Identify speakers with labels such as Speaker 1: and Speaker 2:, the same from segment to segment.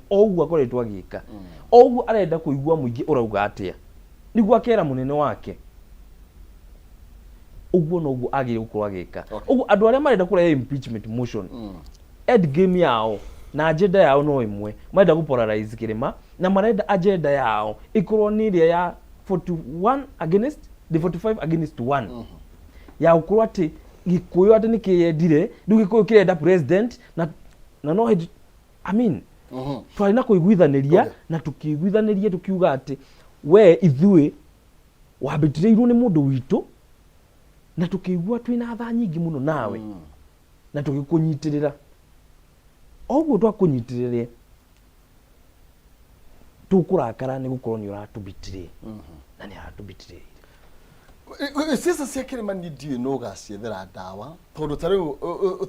Speaker 1: ogu akoretwo agika ogu arenda kuigua muingi urauga atia niguo akera munene wake ogu nogu agire gukorwo agika ogu andu aria marenda kurehe impeachment motion end game yao na agenda yao no imwe marenda gupolarize Kirima na marenda agenda yao ikorwo ni iria ya 41 against the 45 against 1 ya gukorwo ati Gikuyu ati nikiyendire riu Gikuyu kirenda president na no I mean twari na kuiguithaniria na tukiguithaniria tukiuga ati we ithui wambitirirwo ni mundu witu na tukigua twina tha nyingi muno nawe na tugikunyitirira oguo twakunyitirire tukurakara ni gukorwo ni uratubitire na ni aratubitire
Speaker 2: sisa cia Kirima ni ndiwe no gaciethera ndawa tondu tariu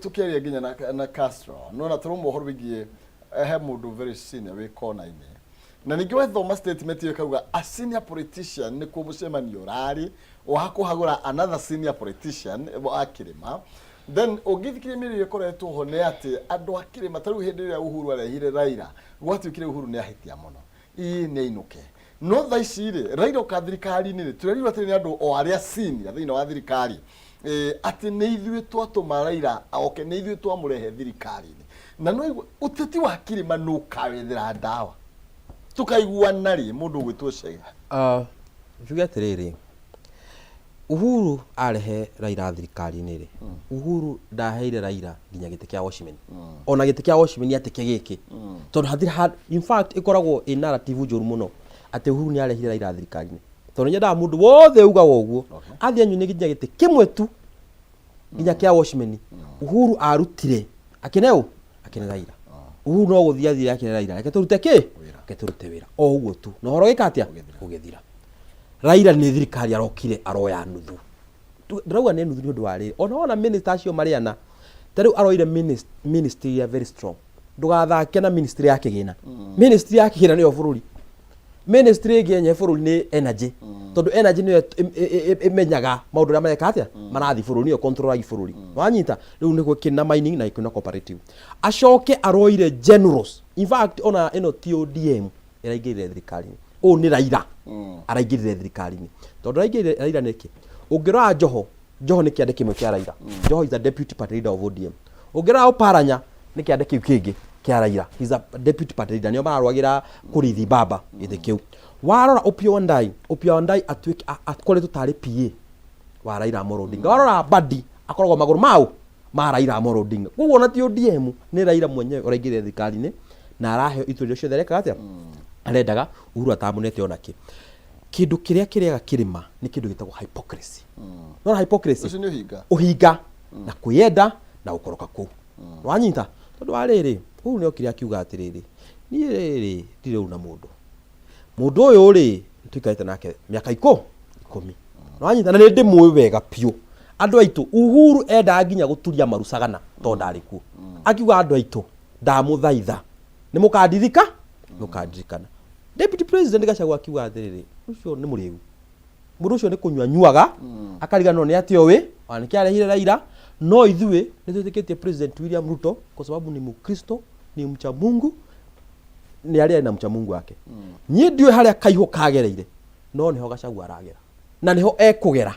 Speaker 2: tukiaria nginya na Castro no na turu mohoro bigie he mundu very senior we kona-ini na ningi wethoma statement yo kauga a senior politician ni kumucemanio rari wa kuhagura another senior politician wa Kirima then ogithikire miri yokoretwo ho ne ati andu a Kirima tariu hindi ria Uhuru arehire Raila gwatuikire Uhuru ni ahitia muno ii ni inuke no thaicire Raila ukathirikari ni turerirwo ati ni andu o aria senior thiina wa thirikari ati ni ithuĩ twatũma Raila oke ni ithuĩ twamurehe thirikari-ini na no uteti wa Kirima no kawethera ndawa tukaiguana ri mundu gwitwo Chege
Speaker 3: njuge atiriri Uhuru arehe Raila thirikari-ini ri Uhuru ndaheire Raila nginya giti kia Washington ona giti kia Washington atike giki tondu hathira in fact ikoragwo in narrative njuru muno ati Uhuru ni arehire Raila thirikari-ini tondu nyenda mundu wothe uga woguo athi anyu ni nginya giti kimwe tu nginya kia Washington Uhuru arutire akineo akine Raila Uhuru no guthia akine Raila reke turute ki reke turute wira o uguo tu no horo gikatia ugithira Raila ni thirikari arokire aroya nuthu ndirauga ni nuthu ni undu wari ona minister acio mariana tariu aroire ministry ya very strong ndugathake na ministry ya kigina ministry ya kigina niyo bururi ministry yenye bururi ni energy tondu energy niyo imenyaga maundu ria mareka atia marathi bururi niyo control ya bururi wanyita riu niguo kina mining na ikuna cooperative acoke aroire generals in fact ona eno TODM iraigirire thirikari o ni Raila araigirire thirikari-ini tondu araigirire Raila niki ungirora Joho ni kiande kimwe kia Raila Joho is a deputy party leader of ODM ungirora Oparanya ni kiande kiu kingi kia Raila he is a deputy party leader nio mararwagira kurithi baba ithe kiu warora Opiyo Wandayi atuike akoretwo tari PA wa Raila Amolo Odinga warora Badi akoragwo maguru mau ma Raila Amolo Odinga kuguo na ti ODM ni Raila mwenyewe uraigirire thirikari-ini na arahe iturio ciothe reka atia arendaga Uhuru atamunete onaki kindu kiria kiriaga Kirima ni kindu gitagwo hypocrisy no hypocrisy
Speaker 2: ucio ni
Speaker 3: uhinga na kuyenda na gukoroka ku wanyita tondu wariri Uhuru ni okire akiuga atiriri ni riri ndire una mundu uyu ri tuikaite nake miaka 10 wanyita na ni ndimwe wega piu andu aitu Uhuru enda nginya guturia marusagana tondu ari ku akiuga andu aitu ndamuthaitha ni mukandirika mukandirikana deputy president Gachagua akiuga atiriri ucio ni muriu mundu ucio ni kunywa nyuaga akariganwo ni atio we ani kiarehire Raila no ithuĩ ni twitikitie president William Ruto kwa sababu ni Mkristo ni mcha Mungu ni aria na mcha Mungu wake nyi ndiwe haria kaiho kagereire no niho Gachagua aragera na niho ekugera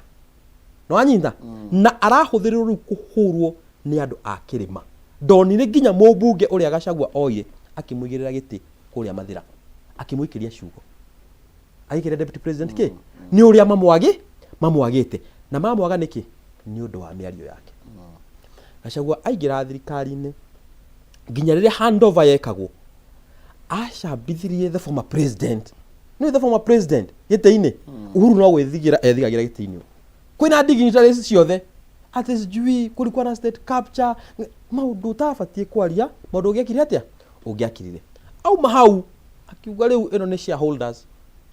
Speaker 3: no anyinda na arahuthirirwo riu kuhurwo ni andu a Kirima ndonire nginya mũmbunge uria Gachagua oye akimwigirira giti kuria Mathira akimwikiria ciugo aikire deputy president ki ni uria mamwagite na mamwaga niki ni undu wa miario yake Gachagua aigira thirikari-ini nginya riria handover yekagwo acambithirie the former president no the former president giti-ini Uhuru no gwithigira ethigagira giti-ini kwina dignitaries ciothe ati sijui kulikuwa na state capture maundu tabatie kwaria maundu giakire atia ungiakirire au mahau akiuga riu ino ni shareholders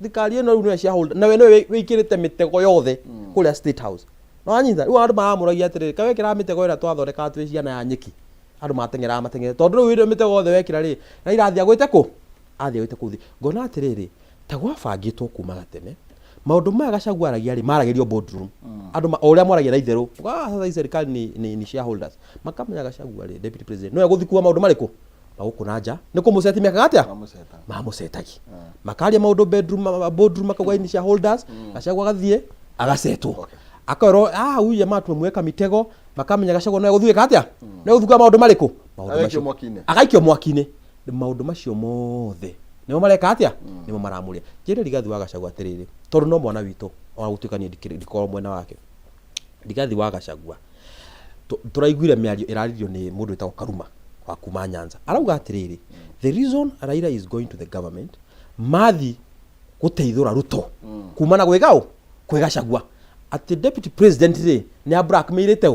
Speaker 3: thikari ino riu ni shareholder na we no wikirite mitego yothe kuria state house no anyitha riu andu maamuragia atiriri kawe kira mitego ira twathondeka twi ciana ya nyiki andu matengera tondu riu iro mitego yothe wekira ri na irathi agwite ku athi agwite kuthi ngona atiriri ta gwabangitwo kuma gatene maundu maya Gachagua aragia ri maragirio boardroom andu uria mwaragia na itheru sasa serikali ni shareholders makamenya Gachagua ri deputy president no yaguthikua maundu mariku magukuna nja nä kå må ceti mä kaga atä
Speaker 2: Mamuseta.
Speaker 3: mamũcetagi makaria maũndũ boardroom makauga cia holders Gachagua gathiĩ agacetwo akorwo huyu jamaa tumemweka mitego makamenya Gachagua no egũthuĩka atia no egũthuka maũndũ marĩkũ agaikio mwaki-inĩ maũndũ macio mothe nĩmo mareka atia nĩmo maramũria njĩre Rigathi wa Gachagua atĩrĩrĩ tondũ no mwana witũ ona gũtuĩka niĩ ndikorwo mwena wake Rigathi wa Gachagua tũraiguire mĩario ĩraririo nĩ mũndũ wĩtagwo Karuma wa kuma Nyanza arauga atĩrĩrĩ the reason Raila is going to the government mathi guteithura Ruto kumana gwĩgaũ kwĩ Gachagua atĩ deputy president rĩ nĩ blackmailite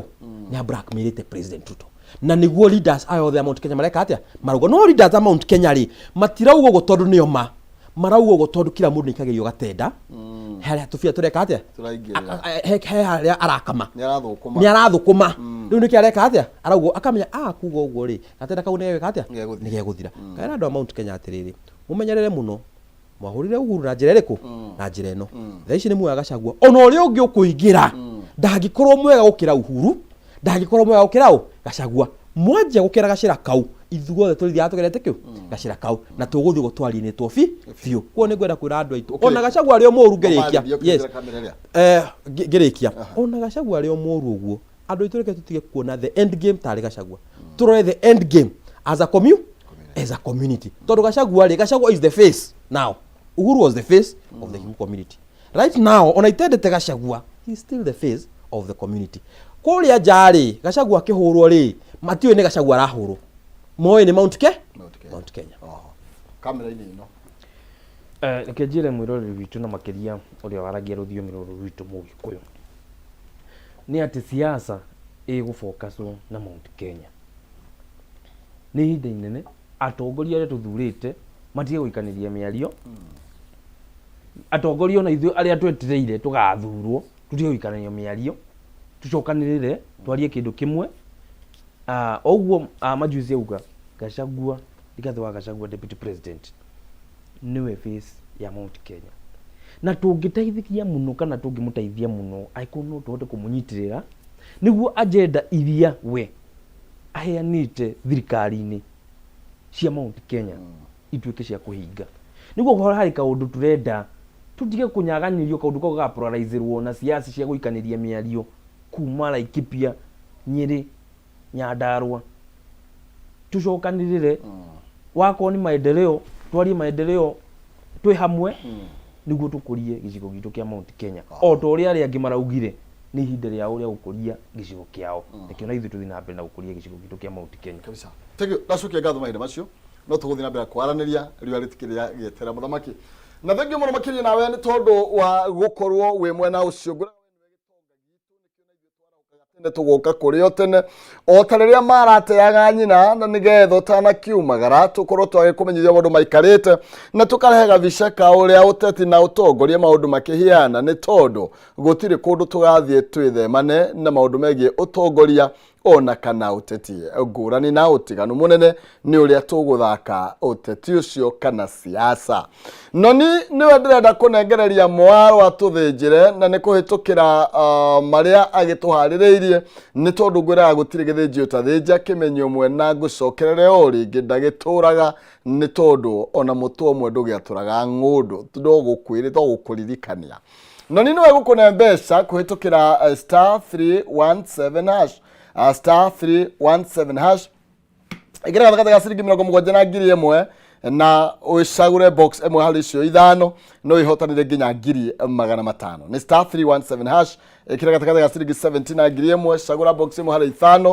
Speaker 3: nĩ blackmailite president Ruto na nĩguo leaders ayo othe Mount Kenya mareka atia marauga no leaders a Mount Kenya rĩ matirauga ũguo tondũ nĩo marauga ũguo tondũ kila mũndũ nĩkagĩrio gatenda harĩa tũbia tũreka atia harĩa arakama nĩ arathũkũma rĩu nĩkĩ areka atia arauga akamenya kuga ũguo rĩ gatenda kau nĩgeka atia nĩgegũthira kaĩra andũ a Mount Kenya atĩrĩrĩ mũmenyerere mũno mwahũrire Uhuru na njĩra ĩrĩkũ na njĩra ĩno thaa ici nĩ muoya Gachagua ona ũrĩa ũngĩ ũkũingĩra ndangĩkorwo mwega gũkĩra Uhuru ndangĩkorwo mwega gũkĩra Gachagua mwanja gũkĩra gacĩra kau ithuothe tũrithiaga tũgerete kĩu gacĩra kau na tũgũthiĩ gũtwarinĩ two biũ kuo nĩ ngwenda kwĩra andũ aitũ ona Gachagua arĩ o mũru ngĩrĩkia ona Gachagua arĩ o mũru ũguo andũ aitũ reke tũtige kuona the end game tarĩ Gachagua tũrore the end game as a community tondũ Gachagua is the face now Uhuru was the face of the community right now ona itendete Gachagua he is still the face of the community kũrĩa njarĩ Gachagua akĩhũrwo rĩ matiũĩ nĩ Gachagua arahũrwo moĩ nĩ Mount Kenya
Speaker 2: kamera-inĩ ĩno
Speaker 1: reke njĩre mwĩroreri witũ na makĩria ũrĩa waragia rũthiomi rũrũ rwitũ Mũgĩkũyũ nĩ atĩ siasa ĩgũfocuswo na Mount Kenya nĩ ihinda inene atongoria arĩa tũthurĩte matige gũikanĩria mĩario atongoria ona ithuĩ arĩa twetereire tũgathurwo tutige gũikanĩria mĩario tucokanĩrĩre twarie kĩndũ kĩmwe ũguo majuzi auga Gachagua Rigathi wa Gachagua deputy president niwe face ya Mount Kenya na tũngĩteithĩkia mũno kana tũngĩmũteithia mũno aiko no tũhote kũmũnyitĩrĩra nĩguo agenda iria we aheanĩte thirikari-inĩ cia Mount Kenya ituĩke cia kũhinga nĩguo ũhoro harĩ kaũndũ tũrenda tutige kũnyaganĩrio kaũndũ kau gapolarize-rwo na siasa cia gũikanĩria mĩario kuma Laikipia Nyeri Nyandarua tucokanĩrĩre wakorwo nĩ maendeleo twarie maendeleo twĩ hamwe nĩguo tũkũrie gĩcigo gitũ kĩa Mount Kenya o ta ũrĩa arĩa angĩ maraugire nĩ ihinda rĩa ũrĩa gũkũria gĩcigo kĩao nĩkĩo na ithuĩ tũthiĩ na mbere na gũkũria gĩcigo gitũ kĩa Mount Kenya
Speaker 2: kabisa ndacokia ngatho mahinda macio no tũgũthiĩ na mbere kwaranĩria riũa rĩtikĩrĩa gĩetera mũthamaki na thengio mũno makĩria nawe nĩ tondũ wa gũkorwo wĩ mwena ũcio tũgoka kũrĩ o tene o ta rĩrĩa marateaga nyina na nĩgetha ũtanakiumagara tũkorwo twagĩkũmenyithia maũndũ maikarĩte na tũkarehe gabica ka ũrĩa ũteti na ũtongoria maũndũ makĩhiana nĩ tondũ gũtirĩ kũndũ tũgathiĩ twĩthemane na maũndũ megiĩ ũtongoria ona kana ũteti ngũrani na ũtiganu mũnene nĩ ũrĩa tũgũthaka ũteti ũcio kana siasa noni nĩwe ndĩrenda kũnengereria mwaro atũthĩnjĩre na nĩ kũhĩtũkĩra marĩa agĩtũharĩrĩirie nĩ tondũ ngwĩraga gũtirĩ gĩthĩnji ũtathĩnja kĩmenyo ũmwe na ngũcokerere o rĩngĩ ndagĩtũraga nĩ tondũ ona mũtwe ũmwe ndũgĩatũraga ng'ũndũ tũgũkũririkania noni nĩwe gũkũne mbeca kũhĩtũkĩra star 317 hash star 317 hash igira gatagata ga ciringi 70,000 na uicagure box ĩmwe harĩ icio ithano no ihotanire nginya 500,000 ni star 317 hash igira gatagata ga ciringi 17,000 cagura box ĩmwe harĩ ithano